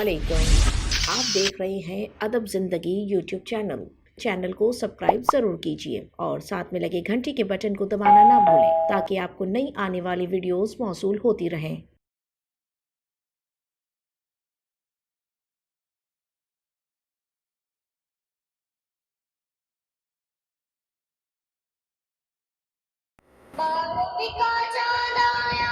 वालेकुम। आप देख रहे हैं अदब ज़िंदगी यूट्यूब चैनल को सब्सक्राइब ज़रूर कीजिए और साथ में लगे घंटी के बटन को दबाना ना भूलें ताकि आपको नई आने वाली वीडियोस मौसूल होती रहें। बाळपिका चांदाया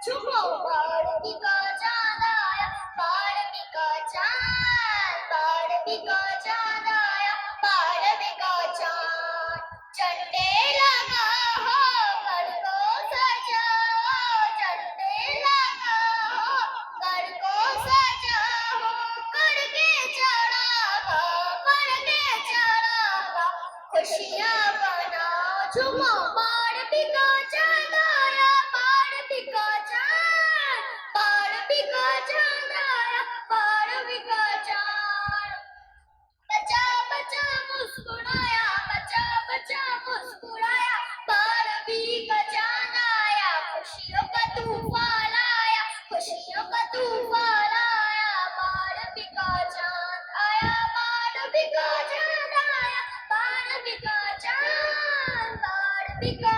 छुपो बाळपिका चांदाया बाळपिका चांद बाळपिका चांदाया बाळपिका चांद झंडे लगा हो घर को सजाओ झंडे लगा हो घर को सजाओ करके चढ़ावा खुशियाँ मनाओ झूमो बाळपिका चांदाया बाळपिका चांदाया बाळपिका चांद बचा बचा मुस्कुराया बचा बचा मुस्कुराया बाळपिका चांद आया खुशियों का तूफान आया खुशियों का तूफान आया बाळपिका चांद आया बाळपिका चांद आया बाळपिका चांद बाळपिका